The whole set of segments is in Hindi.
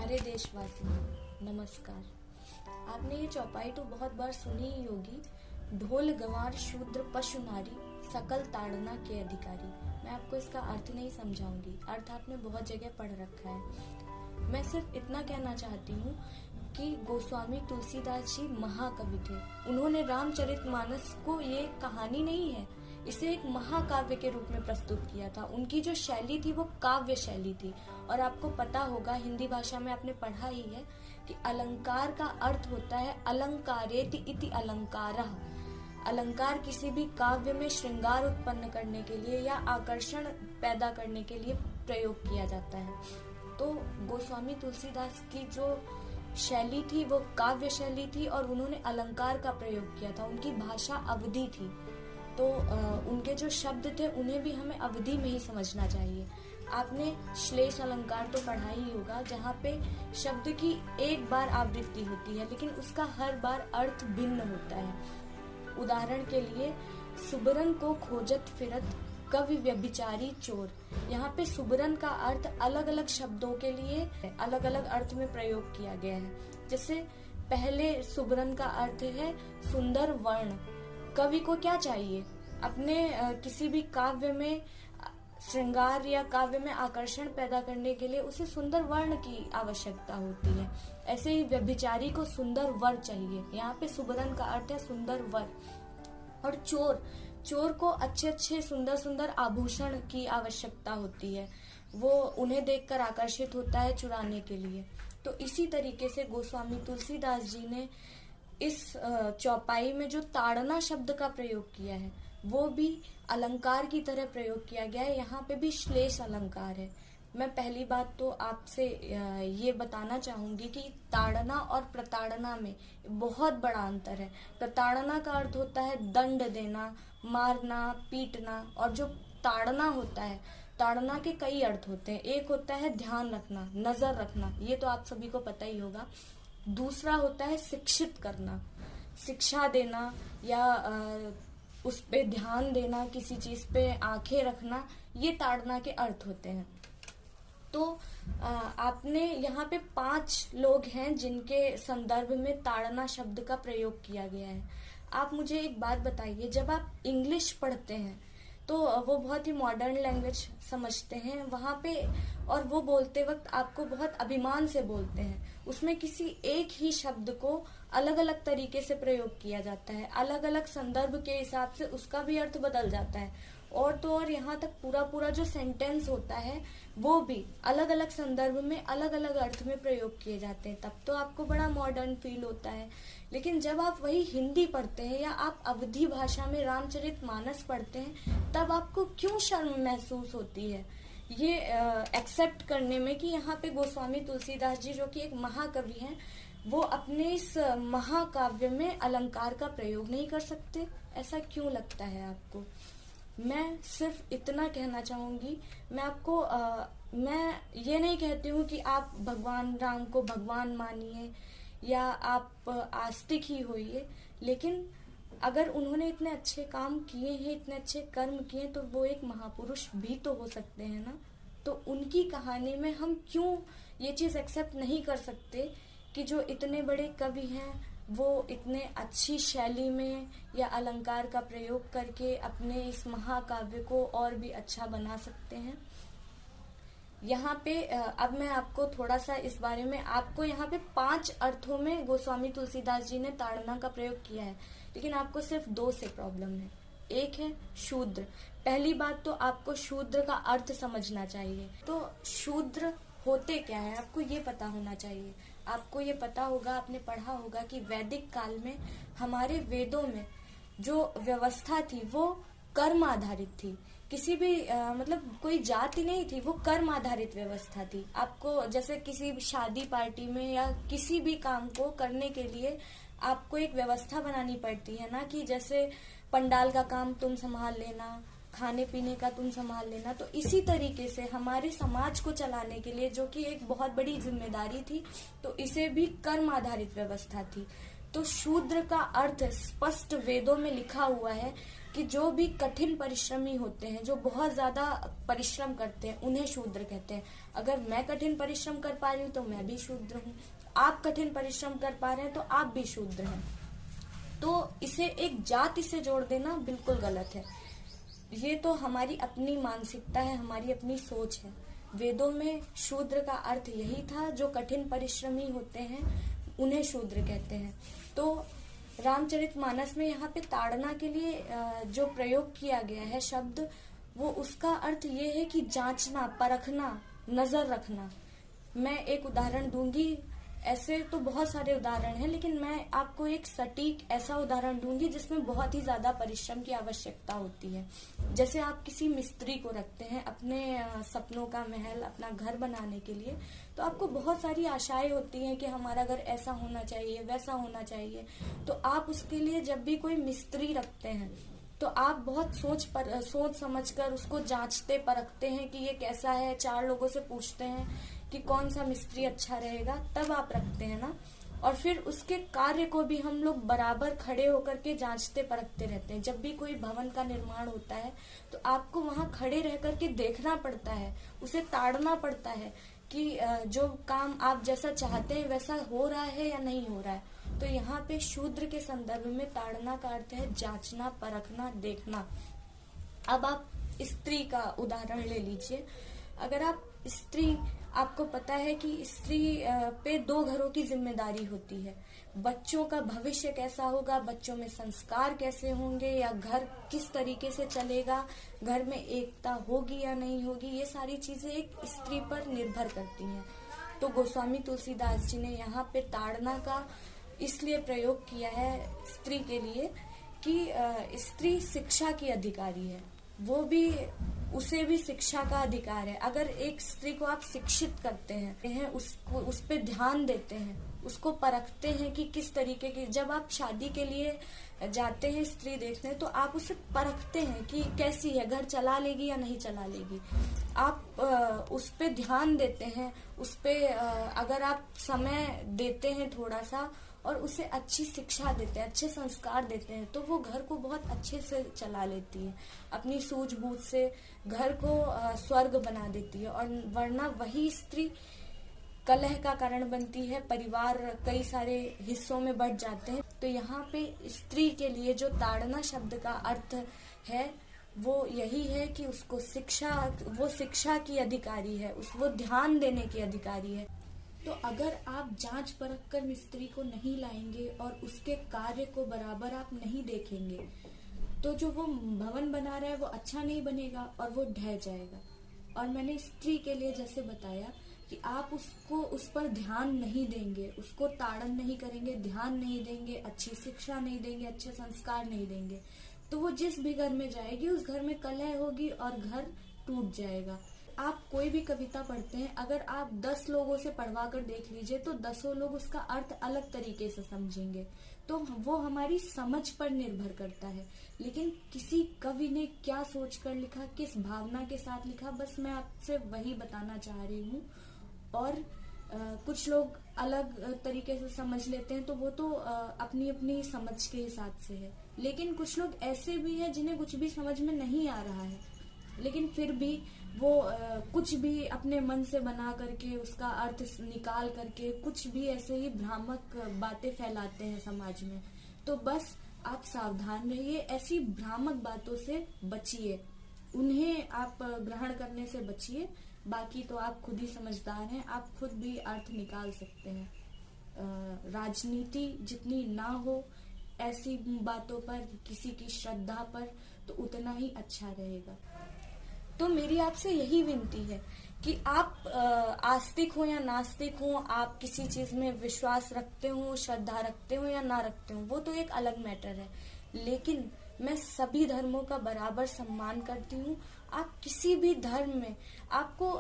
प्यारे देशवासियों, नमस्कार। आपने ये चौपाई तो बहुत बार सुनी ही होगी। ढोल गंवार शूद्र पशु नारी, सकल ताड़ना के अधिकारी। मैं आपको इसका अर्थ नहीं समझाऊंगी, अर्थ आपने बहुत जगह पढ़ रखा है। मैं सिर्फ इतना कहना चाहती हूँ कि गोस्वामी तुलसीदास जी महाकवि थे। उन्होंने रामचरितमानस को ये कहानी नहीं है, इसे एक महाकाव्य के रूप में प्रस्तुत किया था। उनकी जो शैली थी वो काव्य शैली थी। और आपको पता होगा, हिंदी भाषा में आपने पढ़ा ही है कि अलंकार का अर्थ होता है अलंकारेति इति अलंकारः। अलंकार किसी भी काव्य में श्रृंगार उत्पन्न करने के लिए या आकर्षण पैदा करने के लिए प्रयोग किया जाता है। तो गोस्वामी तुलसीदास की जो शैली थी वो काव्य शैली थी और उन्होंने अलंकार का प्रयोग किया था। उनकी भाषा अवधी थी, तो उनके जो शब्द थे उन्हें भी हमें अवधि में ही समझना चाहिए। आपने श्लेष अलंकार तो पढ़ा ही होगा, जहाँ पे शब्द की एक बार आवृत्ति होती है लेकिन उसका हर बार अर्थ भिन्न होता है। उदाहरण के लिए, सुबरन को खोजत फिरत कवि व्यभिचारी चोर। यहाँ पे सुबरन का अर्थ अलग अलग शब्दों के लिए अलग अलग अर्थ में प्रयोग किया गया है। जैसे पहले सुबरन का अर्थ है सुंदर वर्ण। कवि को क्या चाहिए? अपने किसी भी काव्य में श्रृंगार या काव्य में आकर्षण पैदा करने के लिए उसे सुंदर वर्ण की आवश्यकता होती है। ऐसे ही व्यभिचारी को सुंदर वर चाहिए। यहाँ पे सुबरन का अर्थ है सुंदर वर। और चोर को अच्छे अच्छे सुंदर सुंदर आभूषण की आवश्यकता होती है। वो उन्हें देखकर आकर्षित होता है चुराने के लिए। तो इसी तरीके से गोस्वामी तुलसीदास जी ने इस चौपाई में जो ताड़ना शब्द का प्रयोग किया है वो भी अलंकार की तरह प्रयोग किया गया है। यहाँ पे भी श्लेष अलंकार है। मैं पहली बात तो आपसे ये बताना चाहूंगी कि ताड़ना और प्रताड़ना में बहुत बड़ा अंतर है। प्रताड़ना का अर्थ होता है दंड देना, मारना, पीटना। और जो ताड़ना होता है, ताड़ना के कई अर्थ होते हैं। एक होता है ध्यान रखना, नजर रखना, ये तो आप सभी को पता ही होगा। दूसरा होता है शिक्षित करना, शिक्षा देना या उस पे ध्यान देना, किसी चीज पे आंखें रखना, ये ताड़ना के अर्थ होते हैं। तो आपने यहाँ पे 5 लोग हैं जिनके संदर्भ में ताड़ना शब्द का प्रयोग किया गया है। आप मुझे एक बात बताइए, जब आप इंग्लिश पढ़ते हैं तो वो बहुत ही मॉडर्न लैंग्वेज समझते हैं वहाँ पे, और वो बोलते वक्त आपको बहुत अभिमान से बोलते हैं। उसमें किसी एक ही शब्द को अलग अलग तरीके से प्रयोग किया जाता है, अलग अलग संदर्भ के हिसाब से उसका भी अर्थ बदल जाता है। और तो और यहाँ तक पूरा जो सेंटेंस होता है वो भी अलग अलग संदर्भ में अलग अलग अर्थ में प्रयोग किए जाते हैं। तब तो आपको बड़ा मॉडर्न फील होता है। लेकिन जब आप वही हिंदी पढ़ते हैं या आप अवधी भाषा में रामचरितमानस पढ़ते हैं, तब आपको क्यों शर्म महसूस होती है ये एक्सेप्ट करने में कि यहाँ पे गोस्वामी तुलसीदास जी, जो कि एक महाकवि हैं, वो अपने इस महाकाव्य में अलंकार का प्रयोग नहीं कर सकते? ऐसा क्यों लगता है आपको? मैं सिर्फ इतना कहना चाहूंगी। मैं ये नहीं कहती हूँ कि आप भगवान राम को भगवान मानिए या आप आस्तिक ही होइए, लेकिन अगर उन्होंने इतने अच्छे काम किए हैं, इतने अच्छे कर्म किए, तो वो एक महापुरुष भी तो हो सकते हैं ना। तो उनकी कहानी में हम क्यों ये चीज एक्सेप्ट नहीं कर सकते कि जो इतने बड़े कवि हैं वो इतने अच्छी शैली में या अलंकार का प्रयोग करके अपने इस महाकाव्य को और भी अच्छा बना सकते हैं। यहाँ पे अब मैं आपको थोड़ा सा इस बारे में, आपको यहाँ पे 5 अर्थों में गोस्वामी तुलसीदास जी ने ताड़ना का प्रयोग किया है, लेकिन आपको सिर्फ 2 से प्रॉब्लम है। एक है शूद्र। पहली बात तो आपको शूद्र का अर्थ समझना चाहिए। तो शूद्र होते क्या है आपको ये पता होना चाहिए। आपको ये पता होगा, आपने पढ़ा होगा कि वैदिक काल में हमारे वेदों में जो व्यवस्था थी वो कर्म आधारित थी। किसी भी मतलब कोई जाति नहीं थी, वो कर्म आधारित व्यवस्था थी। आपको जैसे किसी शादी पार्टी में या किसी भी काम को करने के लिए आपको एक व्यवस्था बनानी पड़ती है ना, कि जैसे पंडाल का काम तुम संभाल लेना, खाने पीने का तुम संभाल लेना। तो इसी तरीके से हमारे समाज को चलाने के लिए, जो कि एक बहुत बड़ी जिम्मेदारी थी, तो इसे भी कर्म आधारित व्यवस्था थी। तो शूद्र का अर्थ स्पष्ट वेदों में लिखा हुआ है कि जो भी कठिन परिश्रमी होते हैं, जो बहुत ज्यादा परिश्रम करते हैं, उन्हें शूद्र कहते हैं। अगर मैं कठिन परिश्रम कर पा रही हूँ तो मैं भी शूद्र हूँ, आप कठिन परिश्रम कर पा रहे हैं तो आप भी शूद्र हैं। तो इसे एक जाति से जोड़ देना बिल्कुल गलत है। ये तो हमारी अपनी मानसिकता है, हमारी अपनी सोच है। वेदों में शूद्र का अर्थ यही था, जो कठिन परिश्रमी होते हैं उन्हें शूद्र कहते हैं। तो रामचरितमानस में यहाँ पे ताड़ना के लिए जो प्रयोग किया गया है शब्द, वो उसका अर्थ ये है कि जांचना, परखना, नजर रखना। मैं एक उदाहरण दूंगी, ऐसे तो बहुत सारे उदाहरण हैं, लेकिन मैं आपको एक सटीक ऐसा उदाहरण दूंगी जिसमें बहुत ही ज्यादा परिश्रम की आवश्यकता होती है। जैसे आप किसी मिस्त्री को रखते हैं अपने सपनों का महल, अपना घर बनाने के लिए, तो आपको बहुत सारी आशाएं होती हैं कि हमारा घर ऐसा होना चाहिए, वैसा होना चाहिए। तो आप उसके लिए जब भी कोई मिस्त्री रखते हैं तो आप बहुत सोच समझकर उसको जांचते परखते हैं कि ये कैसा है, 4 लोगों से पूछते हैं कि कौन सा मिस्त्री अच्छा रहेगा, तब आप रखते हैं ना। और फिर उसके कार्य को भी हम लोग बराबर खड़े होकर के जांचते परखते रहते हैं। जब भी कोई भवन का निर्माण होता है तो आपको वहां खड़े रह करके देखना पड़ता है, उसे ताड़ना पड़ता है कि जो काम आप जैसा चाहते हैं वैसा हो रहा है या नहीं हो रहा है। तो यहाँ पे शूद्र के संदर्भ में ताड़ना का अर्थ है जांचना, परखना, देखना। अब आप स्त्री का उदाहरण ले लीजिए। अगर आप स्त्री, आपको पता है कि स्त्री पे 2 घरों की जिम्मेदारी होती है। बच्चों का भविष्य कैसा होगा, बच्चों में संस्कार कैसे होंगे, या घर किस तरीके से चलेगा, घर में एकता होगी या नहीं होगी, ये सारी चीजें एक स्त्री पर निर्भर करती हैं। तो गोस्वामी तुलसीदास जी ने यहाँ पे ताड़ना का इसलिए प्रयोग किया है स्त्री के लिए कि स्त्री शिक्षा की अधिकारी है, वो भी, उसे भी शिक्षा का अधिकार है। अगर एक स्त्री को आप शिक्षित करते हैं, उसको, उस पे ध्यान देते हैं, उसको परखते हैं कि किस तरीके की, जब आप शादी के लिए जाते हैं स्त्री देखने तो आप उसे परखते हैं कि कैसी है, घर चला लेगी या नहीं चला लेगी। आप उस पे ध्यान देते हैं, उस पे अगर आप समय देते हैं थोड़ा सा और उसे अच्छी शिक्षा देते हैं, अच्छे संस्कार देते हैं, तो वो घर को बहुत अच्छे से चला लेती है, अपनी सूझबूझ से घर को स्वर्ग बना देती है। और वरना वही स्त्री कलह का कारण बनती है, परिवार कई सारे हिस्सों में बंट जाते हैं। तो यहाँ पे स्त्री के लिए जो ताड़ना शब्द का अर्थ है वो यही है कि उसको वो शिक्षा की अधिकारी है, वो ध्यान देने की अधिकारी है। तो अगर आप जांच परख कर मिस्त्री को नहीं लाएंगे और उसके कार्य को बराबर आप नहीं देखेंगे तो जो वो भवन बना रहा है वो अच्छा नहीं बनेगा और वो ढह जाएगा। और मैंने स्त्री के लिए जैसे बताया कि आप उसको, उस पर ध्यान नहीं देंगे, उसको ताड़न नहीं करेंगे, ध्यान नहीं देंगे, अच्छी शिक्षा नहीं देंगे, अच्छे संस्कार नहीं देंगे, तो वो जिस भी घर में जाएगी उस घर में कलह होगी और घर टूट जाएगा। आप कोई भी कविता पढ़ते हैं, अगर आप 10 लोगों से पढ़वा कर देख लीजिए तो 10 लोग उसका अर्थ अलग तरीके से समझेंगे। तो वो हमारी समझ पर निर्भर करता है। लेकिन किसी कवि ने क्या सोचकर लिखा, किस भावना के साथ लिखा, बस मैं आपसे वही बताना चाह रही हूँ। और कुछ लोग अलग तरीके से समझ लेते हैं तो वो तो अपनी अपनी समझ के हिसाब से है। लेकिन कुछ लोग ऐसे भी हैं जिन्हें कुछ भी समझ में नहीं आ रहा है, लेकिन फिर भी वो कुछ भी अपने मन से बना करके उसका अर्थ निकाल करके कुछ भी ऐसे ही भ्रामक बातें फैलाते हैं समाज में। तो बस आप सावधान रहिए, ऐसी भ्रामक बातों से बचिए, उन्हें आप ग्रहण करने से बचिए। बाकी तो आप खुद ही समझदार हैं, आप खुद भी अर्थ निकाल सकते हैं। राजनीति जितनी ना हो ऐसी बातों पर, किसी की श्रद्धा पर, तो उतना ही अच्छा रहेगा। तो मेरी आपसे यही विनती है कि आप आस्तिक हो या नास्तिक हो, आप किसी चीज में विश्वास रखते हो, श्रद्धा रखते हो या ना रखते हो, वो तो एक अलग मैटर है। लेकिन मैं सभी धर्मों का बराबर सम्मान करती हूँ। आप किसी भी धर्म में, आपको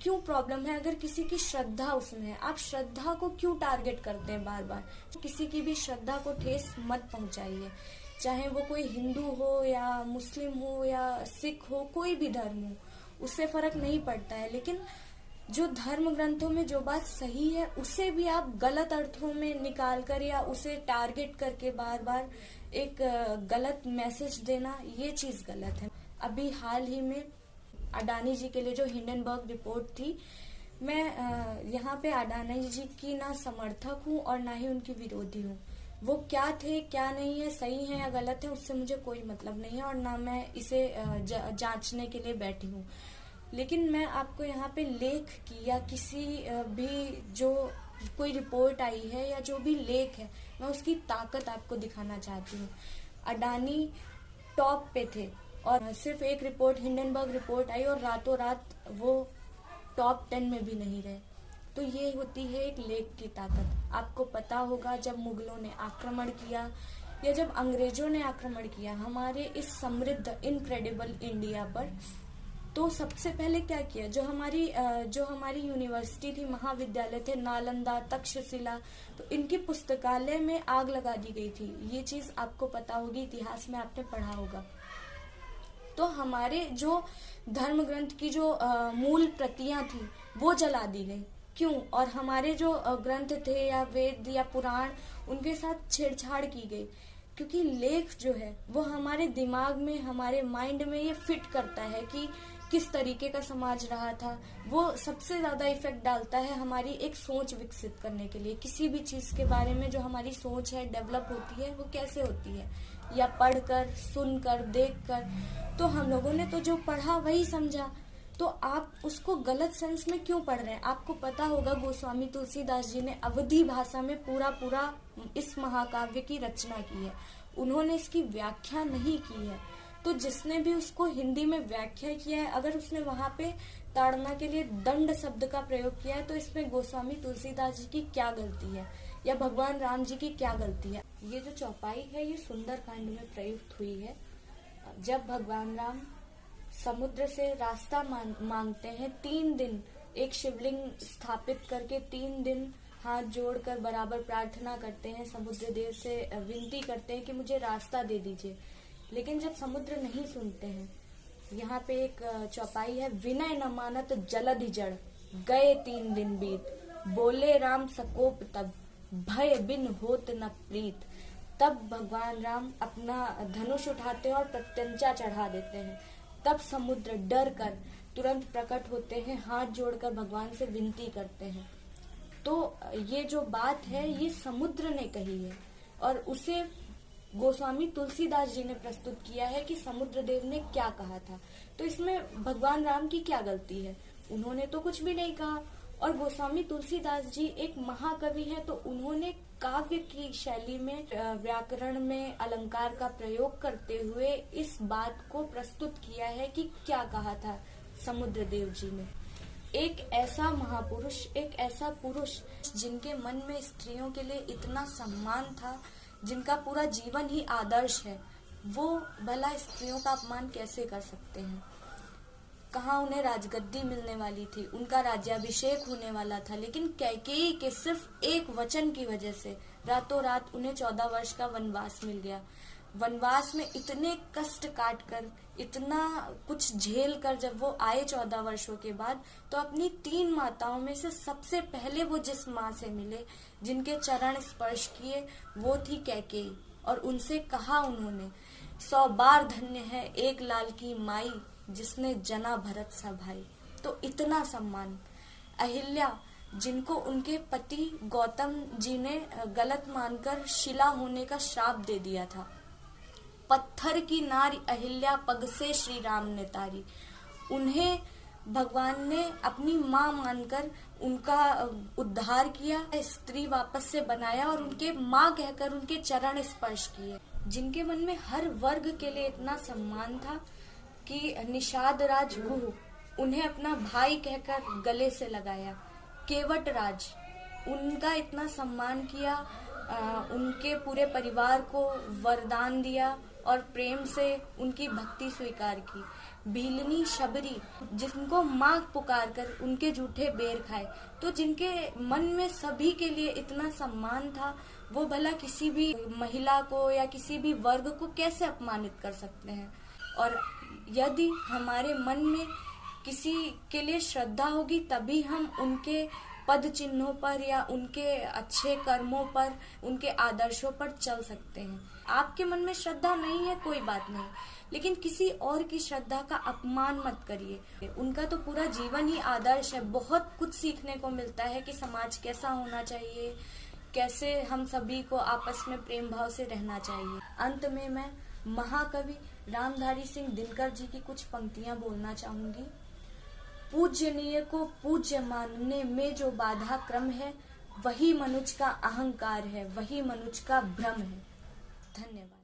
क्यों प्रॉब्लम है अगर किसी की श्रद्धा उसमें है, आप श्रद्धा को क्यों टारगेट करते हैं बार बार। किसी की भी श्रद्धा को ठेस मत पहुंचाइए, चाहे वो कोई हिंदू हो या मुस्लिम हो या सिख हो, कोई भी धर्म हो, उससे फर्क नहीं पड़ता है। लेकिन जो धर्म ग्रंथों में जो बात सही है उसे भी आप गलत अर्थों में निकाल कर या उसे टारगेट करके बार बार एक गलत मैसेज देना, ये चीज गलत है। अभी हाल ही में अडानी जी के लिए जो हिंडनबर्ग रिपोर्ट थी, मैं यहाँ पे अडानी जी की ना समर्थक हूँ और ना ही उनकी विरोधी हूँ। वो क्या थे क्या नहीं है, सही है या गलत है, उससे मुझे कोई मतलब नहीं है और ना मैं इसे जांचने के लिए बैठी हूँ। लेकिन मैं आपको यहाँ पे लेख की या किसी भी जो कोई रिपोर्ट आई है या जो भी लेख है, मैं उसकी ताकत आपको दिखाना चाहती हूँ। अडानी टॉप पे थे और सिर्फ एक रिपोर्ट, हिंडनबर्ग रिपोर्ट आई और रातों रात वो टॉप 10 में भी नहीं रहे। तो ये होती है एक लेख की ताकत। आपको पता होगा जब मुगलों ने आक्रमण किया या जब अंग्रेजों ने आक्रमण किया हमारे इस समृद्ध इनक्रेडिबल इंडिया पर, तो सबसे पहले क्या किया, जो हमारी यूनिवर्सिटी थी, महाविद्यालय थे, नालंदा, तक्षशिला, तो इनकी पुस्तकालय में आग लगा दी गई थी। ये चीज आपको पता होगी, इतिहास में आपने पढ़ा होगा। तो हमारे जो धर्म ग्रंथ की जो मूल प्रतियां थी वो जला दी गई। क्यों? और हमारे जो ग्रंथ थे या वेद या पुराण, उनके साथ छेड़छाड़ की गई, क्योंकि लेख जो है वो हमारे दिमाग में, हमारे माइंड में ये फिट करता है कि किस तरीके का समाज रहा था। वो सबसे ज्यादा इफेक्ट डालता है हमारी एक सोच विकसित करने के लिए। किसी भी चीज के बारे में जो हमारी सोच है डेवलप होती है, वो कैसे होती है, या पढ़कर, सुनकर, देखकर। तो हम लोगों ने तो जो पढ़ा वही समझा, तो आप उसको गलत सेंस में क्यों पढ़ रहे हैं? आपको पता होगा गोस्वामी तुलसीदास जी ने अवधी भाषा में पूरा इस महाकाव्य की रचना की है। उन्होंने इसकी व्याख्या नहीं की है। तो जिसने भी उसको हिंदी में व्याख्या किया है, अगर उसने वहां पे ताड़ना के लिए दंड शब्द का प्रयोग किया है, तो इसमें गोस्वामी तुलसीदास जी की क्या गलती है या भगवान राम जी की क्या गलती है? ये जो चौपाई है ये सुंदरकांड में प्रयुक्त हुई है। जब भगवान राम समुद्र से रास्ता मांगते हैं, 3 दिन एक शिवलिंग स्थापित करके 3 दिन हाथ जोड़कर बराबर प्रार्थना करते हैं, समुद्र देव से विनती करते हैं कि मुझे रास्ता दे दीजिए। लेकिन जब समुद्र नहीं सुनते हैं, यहाँ पे एक चौपाई है, विनय न मानत जलधि जड़, गए 3 दिन बीत, बोले राम सकोप तब, भय बिन होत न प्रीत। तब भगवान राम अपना धनुष उठाते हैं और प्रत्यंचा चढ़ा देते हैं। तब समुद्र डर कर तुरंत प्रकट होते हैं, हाथ जोड़कर भगवान से विनती करते हैं। तो ये जो बात है ये समुद्र ने कही है और उसे गोस्वामी तुलसीदास जी ने प्रस्तुत किया है कि समुद्र देव ने क्या कहा था। तो इसमें भगवान राम की क्या गलती है? उन्होंने तो कुछ भी नहीं कहा। और गोस्वामी तुलसीदास जी एक महाकवि हैं, तो उन्होंने काव्य की शैली में, व्याकरण में अलंकार का प्रयोग करते हुए इस बात को प्रस्तुत किया है कि क्या कहा था समुद्र देव जी ने। एक ऐसा महापुरुष, एक ऐसा पुरुष जिनके मन में स्त्रियों के लिए इतना सम्मान था, जिनका पूरा जीवन ही आदर्श है, वो भला स्त्रियों का अपमान कैसे कर सकते हैं? कहाँ उन्हें राजगद्दी मिलने वाली थी, उनका राज्याभिषेक होने वाला था, लेकिन कैकेयी के सिर्फ एक वचन की वजह से रातों रात उन्हें 14 वर्ष का वनवास मिल गया। वनवास में इतने कष्ट काटकर, इतना कुछ झेल कर जब वो आए 14 वर्षों के बाद, तो अपनी 3 माताओं में से सबसे पहले वो जिस माँ से मिले, जिनके चरण स्पर्श किए, वो थी कैकेयी। और उनसे कहा उन्होंने, 100 बार धन्य है एक लाल की माई, जिसने जना भरत सा भाई। तो इतना सम्मान। अहिल्या, जिनको उनके पति गौतम जी ने गलत मानकर शिला होने का श्राप दे दिया था, पत्थर की नारी अहिल्या पग से श्री राम ने तारी। उन्हें भगवान ने अपनी माँ मानकर उनका उद्धार किया, स्त्री वापस से बनाया और उनके माँ कहकर उनके चरण स्पर्श किए। जिनके मन में हर वर्ग के लिए इतना सम्मान था कि निषाद राज गुह उन्हें अपना भाई कहकर गले से लगाया। केवट राज, उनका इतना सम्मान किया, उनके पूरे परिवार को वरदान दिया और प्रेम से उनकी भक्ति स्वीकार की। भीलनी शबरी, जिनको माँ पुकार कर उनके जूठे बेर खाए। तो जिनके मन में सभी के लिए इतना सम्मान था, वो भला किसी भी महिला को या किसी भी वर्ग को कैसे अपमानित कर सकते हैं? और यदि हमारे मन में किसी के लिए श्रद्धा होगी तभी हम उनके पद चिन्हों पर या उनके अच्छे कर्मों पर, उनके आदर्शों पर चल सकते हैं। आपके मन में श्रद्धा नहीं है, कोई बात नहीं, लेकिन किसी और की श्रद्धा का अपमान मत करिए। उनका तो पूरा जीवन ही आदर्श है। बहुत कुछ सीखने को मिलता है कि समाज कैसा होना चाहिए, कैसे हम सभी को आपस में प्रेम भाव से रहना चाहिए। अंत में मैं महाकवि रामधारी सिंह दिनकर जी की कुछ पंक्तियां बोलना चाहूंगी। पूज्यनीय को पूज्य मानने में जो बाधा क्रम है, वही मनुष्य का अहंकार है, वही मनुष्य का भ्रम है। धन्यवाद।